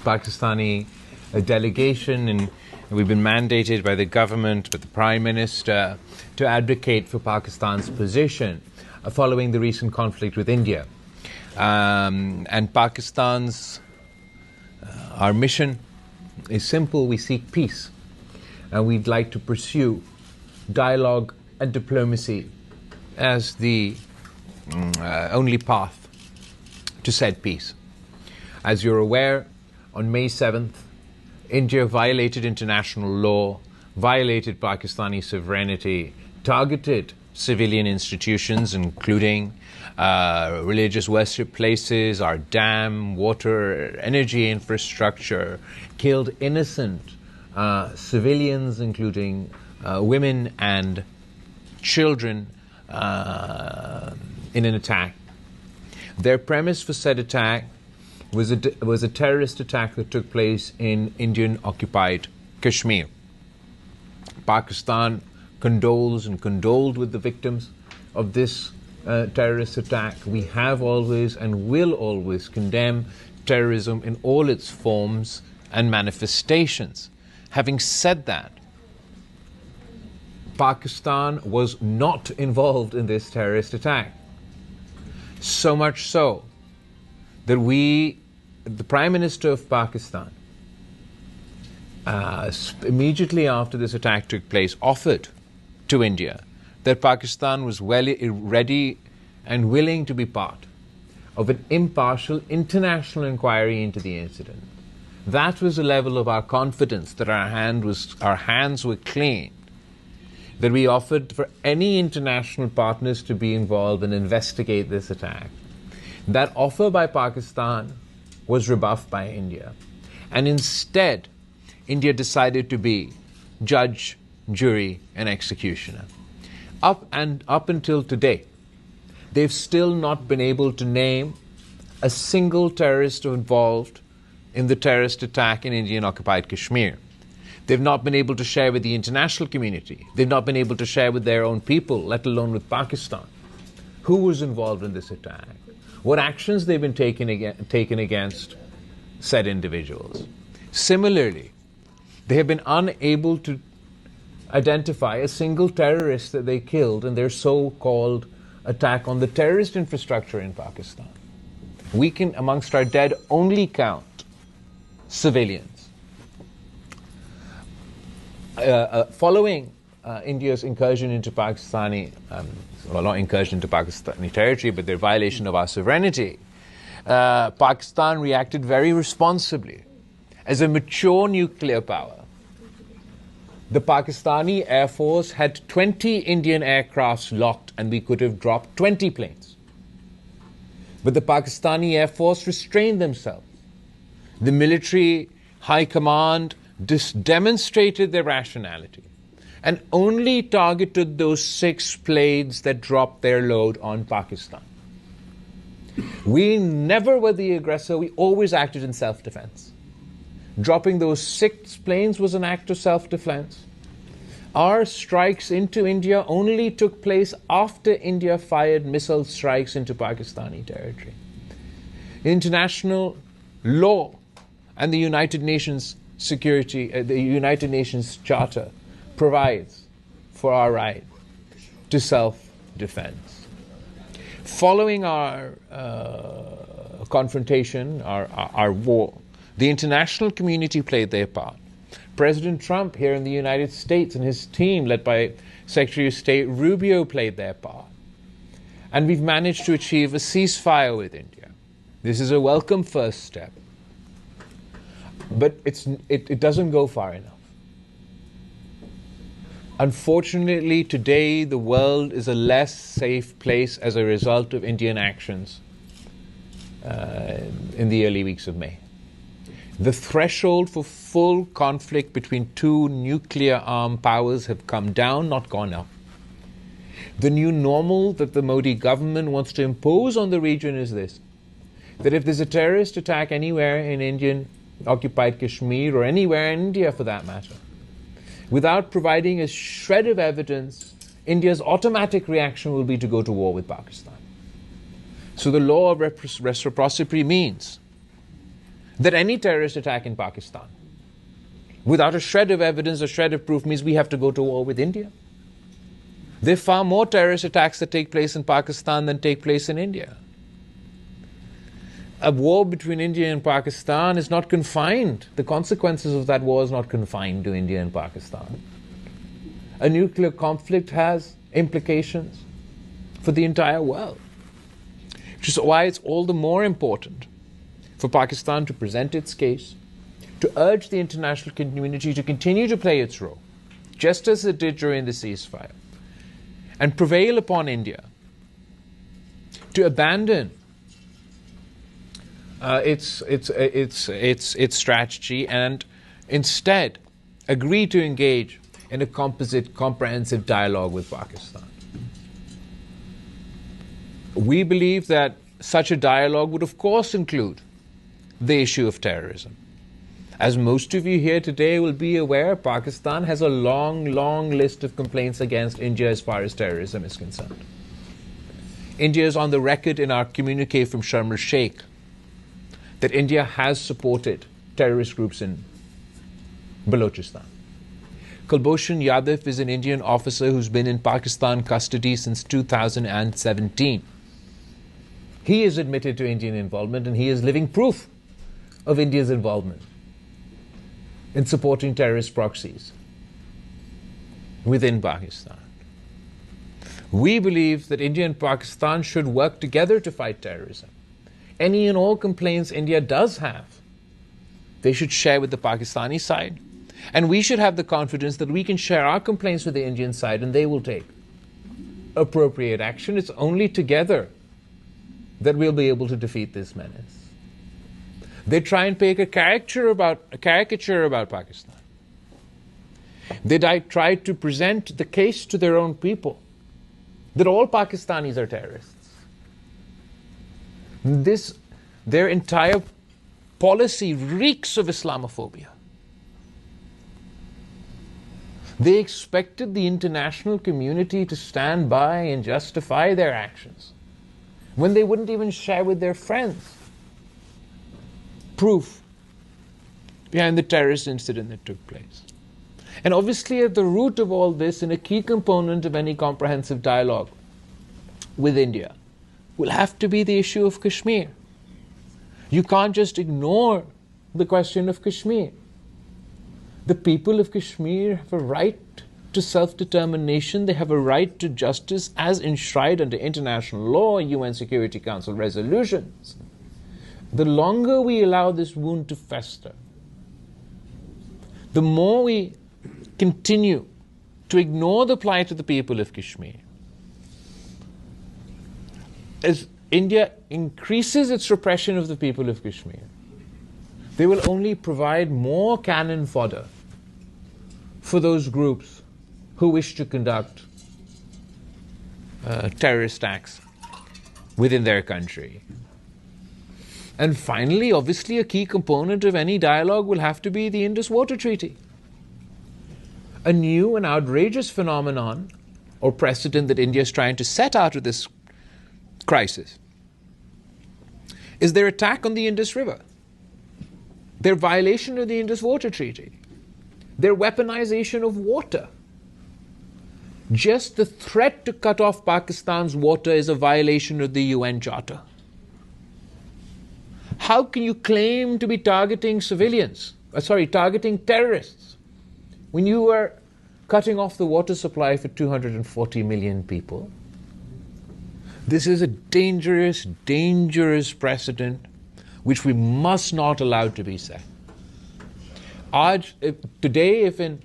Pakistani delegation, and we've been mandated by the government, by the Prime Minister, to advocate for Pakistan's position following the recent conflict with India. And Pakistan's, our mission is simple: we seek peace, and we'd like to pursue dialogue and diplomacy as the only path to said peace. As you're aware, on May 7th, India violated international law, violated Pakistani sovereignty, targeted civilian institutions, including religious worship places, our dam, water, energy infrastructure, killed innocent civilians, including women and children, in an attack. Their premise for said attack was a terrorist attack that took place in Indian-occupied Kashmir. Pakistan condoles and condoled with the victims of this terrorist attack. We have always and will always condemn terrorism in all its forms and manifestations. Having said that, Pakistan was not involved in this terrorist attack. So much so that the Prime Minister of Pakistan, immediately after this attack took place, offered to India that Pakistan was ready and willing to be part of an impartial international inquiry into the incident. That was the level of our confidence, that our hands were clean, that we offered for any international partners to be involved and investigate this attack. That offer by Pakistan was rebuffed by India. And instead, India decided to be judge, jury, and executioner. Up until today, they've still not been able to name a single terrorist involved in the terrorist attack in Indian-occupied Kashmir. They've not been able to share with the international community. They've not been able to share with their own people, let alone with Pakistan, who was involved in this attack, what actions they've been taken against said individuals. Similarly, they have been unable to identify a single terrorist that they killed in their so-called attack on the terrorist infrastructure in Pakistan. We can, amongst our dead, only count civilians. Following India's incursion into Pakistani, well, not incursion into Pakistani territory, but their violation of our sovereignty, Pakistan reacted very responsibly. As a mature nuclear power, the Pakistani Air Force had 20 Indian aircrafts locked, and we could have dropped 20 planes. But the Pakistani Air Force restrained themselves. The military high command demonstrated their rationality and only targeted those 6 planes that dropped their load on Pakistan. We never were the aggressor. We always acted in self-defense. Dropping those 6 planes was an act of self-defense. Our strikes into India only took place after India fired missile strikes into Pakistani territory. International law and the United Nations the United Nations Charter provides for our right to self-defense. Following our confrontation, our war, the international community played their part. President Trump here in the United States and his team, led by Secretary of State Rubio, played their part. And we've managed to achieve a ceasefire with India. This is a welcome first step. But it doesn't go far enough. Unfortunately, today the world is a less safe place as a result of Indian actions in the early weeks of May. The threshold for full conflict between 2 nuclear-armed powers have come down, not gone up. The new normal that the Modi government wants to impose on the region is this: that if there's a terrorist attack anywhere in Indian-occupied Kashmir, or anywhere in India for that matter, without providing a shred of evidence, India's automatic reaction will be to go to war with Pakistan. So the law of reciprocity means that any terrorist attack in Pakistan, without a shred of evidence, a shred of proof, means we have to go to war with India. There are far more terrorist attacks that take place in Pakistan than take place in India. A war between India and Pakistan is not confined. The consequences of that war is not confined to India and Pakistan. A nuclear conflict has implications for the entire world. Which is why it's all the more important for Pakistan to present its case, to urge the international community to continue to play its role, just as it did during the ceasefire, and prevail upon India to abandon its strategy and instead agree to engage in a comprehensive dialogue with Pakistan. We believe that such a dialogue would of course include the issue of terrorism. As most of you here today will be aware, Pakistan has a long list of complaints against India as far as terrorism is concerned. India is on the record in our communique from Sharm el-Sheikh that India has supported terrorist groups in Balochistan. Kulbhushan Yadav is an Indian officer who's been in Pakistan custody since 2017. He is admitted to Indian involvement, and he is living proof of India's involvement in supporting terrorist proxies within Pakistan. We believe that India and Pakistan should work together to fight terrorism. Any and all complaints India does have, they should share with the Pakistani side. And we should have the confidence that we can share our complaints with the Indian side and they will take appropriate action. It's only together that we'll be able to defeat this menace. They try and make a caricature about Pakistan. They try to present the case to their own people that all Pakistanis are terrorists. Their entire policy reeks of Islamophobia. They expected the international community to stand by and justify their actions when they wouldn't even share with their friends proof behind the terrorist incident that took place. And obviously at the root of all this, and a key component of any comprehensive dialogue with India, will have to be the issue of Kashmir. You can't just ignore the question of Kashmir. The people of Kashmir have a right to self-determination. They have a right to justice as enshrined under international law, UN Security Council resolutions. The longer we allow this wound to fester, the more we continue to ignore the plight of the people of Kashmir. As India increases its repression of the people of Kashmir, they will only provide more cannon fodder for those groups who wish to conduct terrorist acts within their country. And finally, obviously, a key component of any dialogue will have to be the Indus Water Treaty. A new and outrageous phenomenon or precedent that India is trying to set out of this crisis is their attack on the Indus River, their violation of the Indus Water Treaty, their weaponization of water. Just the threat to cut off Pakistan's water is a violation of the UN Charter. How can you claim to be targeting targeting terrorists, when you are cutting off the water supply for 240 million people? This is a dangerous, dangerous precedent which we must not allow to be set. Today, if in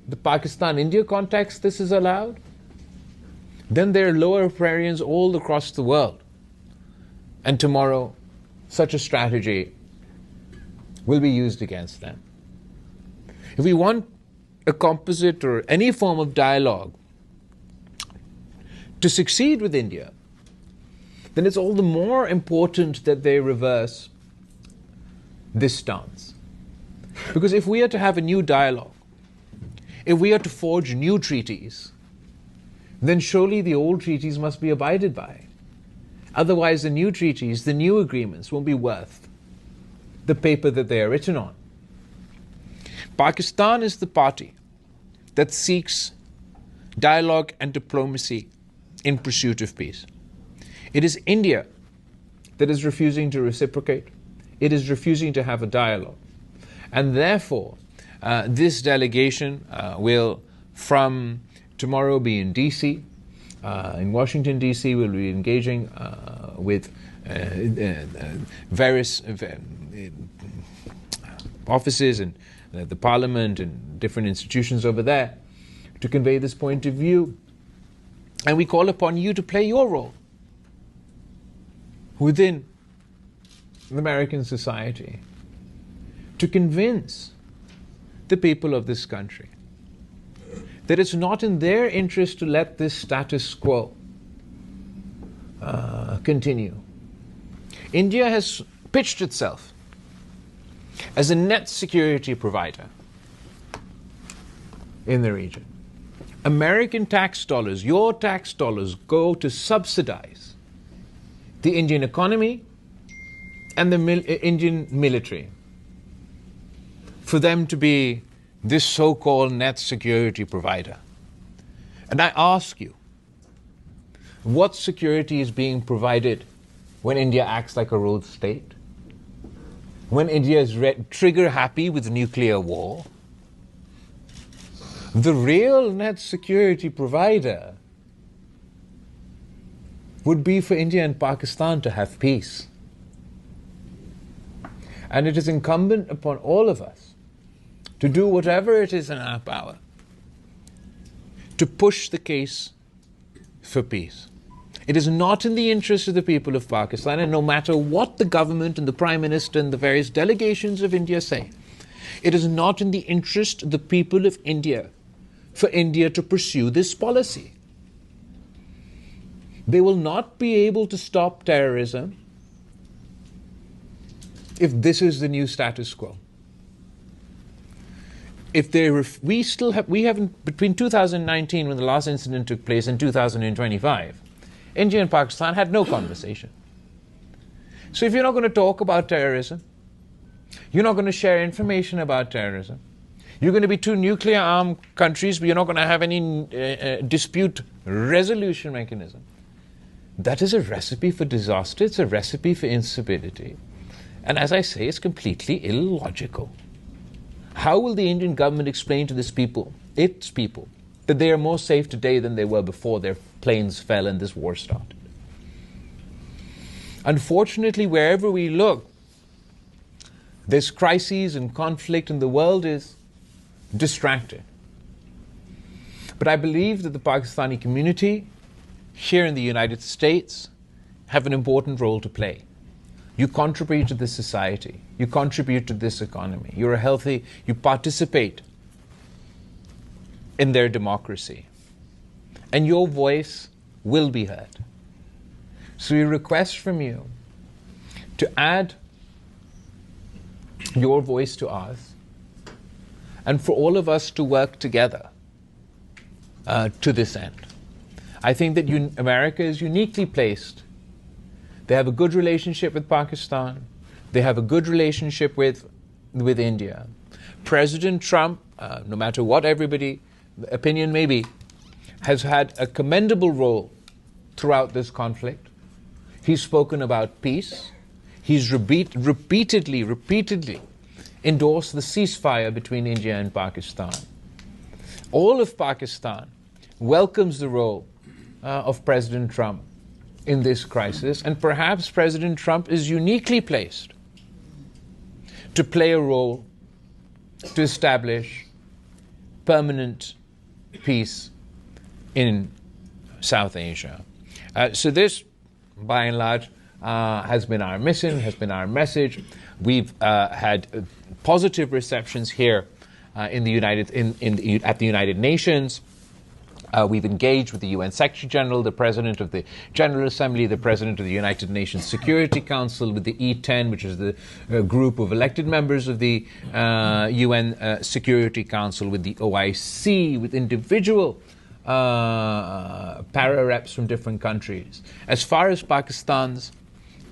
the Pakistan-India context this is allowed, then there are lower riparians all across the world. And tomorrow, such a strategy will be used against them. If we want a composite or any form of dialogue to succeed with India, then it's all the more important that they reverse this stance. Because if we are to have a new dialogue, if we are to forge new treaties, then surely the old treaties must be abided by. Otherwise, the new treaties, the new agreements won't be worth the paper that they are written on. Pakistan is the party that seeks dialogue and diplomacy in pursuit of peace. It is India that is refusing to reciprocate. It is refusing to have a dialogue. And therefore, this delegation will, from tomorrow, be in D.C. In Washington, D.C., we'll be engaging with various offices and the Parliament and different institutions over there to convey this point of view. And we call upon you to play your role within the American society to convince the people of this country that it's not in their interest to let this status quo continue. India has pitched itself as a net security provider in the region. American tax dollars, your tax dollars, go to subsidize the Indian economy and the Indian military for them to be this so-called net security provider. And I ask you, what security is being provided when India acts like a rogue state? When India is trigger happy with nuclear war? The real net security provider would be for India and Pakistan to have peace. And it is incumbent upon all of us to do whatever it is in our power to push the case for peace. It is not in the interest of the people of Pakistan, and no matter what the government and the Prime Minister and the various delegations of India say, it is not in the interest of the people of India for India to pursue this policy. They will not be able to stop terrorism if this is the new status quo. If we haven't, between 2019 when the last incident took place and 2025, India and Pakistan had no conversation. So if you're not going to talk about terrorism, you're not going to share information about terrorism, you're going to be two nuclear-armed countries, but you're not going to have any dispute resolution mechanism. That is a recipe for disaster. It's a recipe for instability. And as I say, it's completely illogical. How will the Indian government explain to its people, that they are more safe today than they were before their planes fell and this war started? Unfortunately, wherever we look, there's crises and conflict and the world is distracted. But I believe that the Pakistani community here in the United States have an important role to play. You contribute to this society. You contribute to this economy. You participate in their democracy. And your voice will be heard. So we request from you to add your voice to ours and for all of us to work together to this end. I think that America is uniquely placed. They have a good relationship with Pakistan. They have a good relationship with India. President Trump, no matter what everybody's opinion may be, has had a commendable role throughout this conflict. He's spoken about peace. He's repeatedly endorsed the ceasefire between India and Pakistan. All of Pakistan welcomes the role of President Trump in this crisis, and perhaps President Trump is uniquely placed to play a role to establish permanent peace in South Asia. So this, by and large, has been our mission, has been our message. We've had positive receptions here at the United Nations. We've engaged with the UN Secretary General, the President of the General Assembly, the President of the United Nations Security Council, with the E10, which is the group of elected members of the UN Security Council, with the OIC, with individual para-reps from different countries. As far as Pakistan's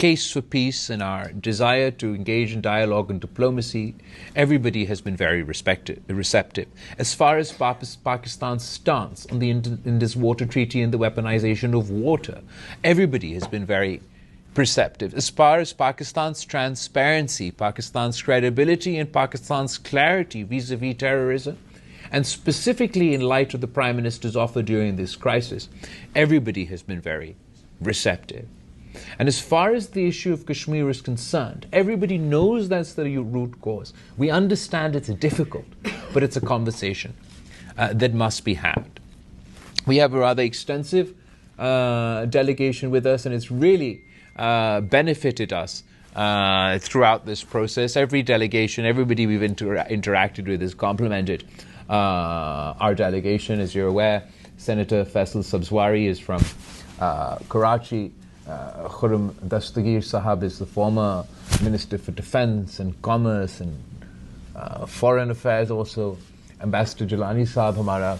case for peace and our desire to engage in dialogue and diplomacy, everybody has been very receptive. As far as Pakistan's stance on the Indus Water Treaty and the weaponization of water, everybody has been very perceptive. As far as Pakistan's transparency, Pakistan's credibility, and Pakistan's clarity vis-a-vis terrorism, and specifically in light of the Prime Minister's offer during this crisis, everybody has been very receptive. And as far as the issue of Kashmir is concerned, everybody knows that's the root cause. We understand it's difficult, but it's a conversation that must be had. We have a rather extensive delegation with us, and it's really benefited us throughout this process. Every delegation, everybody we've interacted with has complimented our delegation. As you're aware, Senator Faisal Sabzwari is from Karachi. Khurram Dastagir Sahab is the former Minister for Defence and Commerce and Foreign Affairs also. Ambassador Jalani Sahab हमारा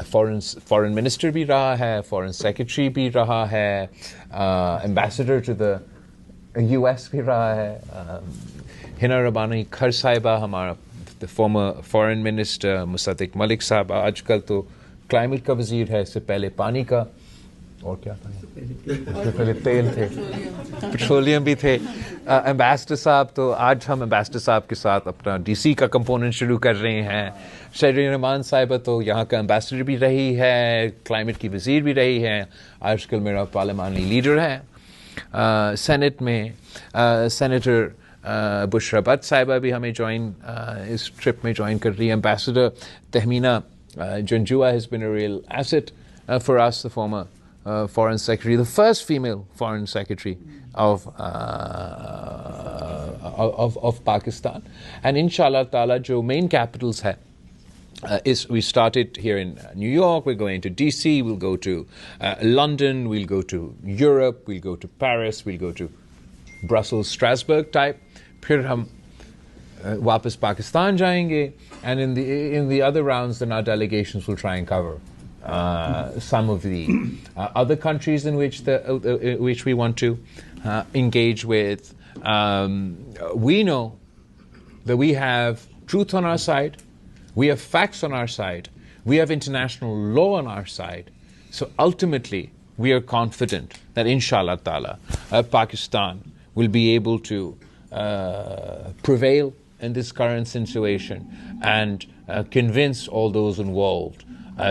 foreign minister भी रहा है, foreign secretary भी रहा है, ambassador to the US भी रहा है. Hina Rabbani Khar Sahiba हमारा the former foreign minister, Musaddiq Malik Sahab आजकल तो climate का वजीर है, इससे पहले पानी का और क्या था, इससे पहले तेल थे, पेट्रोलियम भी थे. एम्बेसडर साहब, तो आज हम एम्बेसडर साहब के साथ अपना डीसी का कंपोनेंट शुरू कर रहे हैं. शहरी रहमान साहिबा तो यहाँ का एम्बेसडर भी रही है, क्लाइमेट की वजीर भी रही है, आजकल मेरा पार्लियामानी लीडर है. सेनेट में सेनेटर बुशरा भट्ट साहिबा भी हमें इस ट्रिप में ज्वाइन कर रही है. Ambassador Tahmina Janjua has been a real asset for us, the former Foreign Secretary, the first female Foreign Secretary of Pakistan. And inshallah ta'ala, jo main capitals hai, we started here in New York, we're going to DC, we'll go to London, we'll go to Europe, we'll go to Paris, we'll go to Brussels, Strasbourg type. Phir hum वापस पाकिस्तान जाएंगे, and in the other rounds then our delegations will try and cover some of the other countries in which we want to engage with. We know that we have truth on our side, we have facts on our side, we have international law on our side. So ultimately we are confident that inshallah ta'ala Pakistan will be able to prevail in this current situation and convince all those involved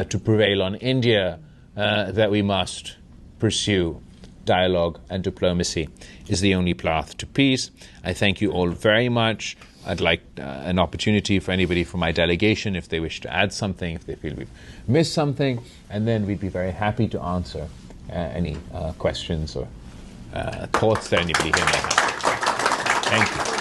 to prevail on India that we must pursue dialogue and diplomacy is the only path to peace. I thank you all very much. I'd like an opportunity for anybody from my delegation if they wish to add something, if they feel we've missed something, and then we'd be very happy to answer any questions or thoughts that anybody here may have. Thank you.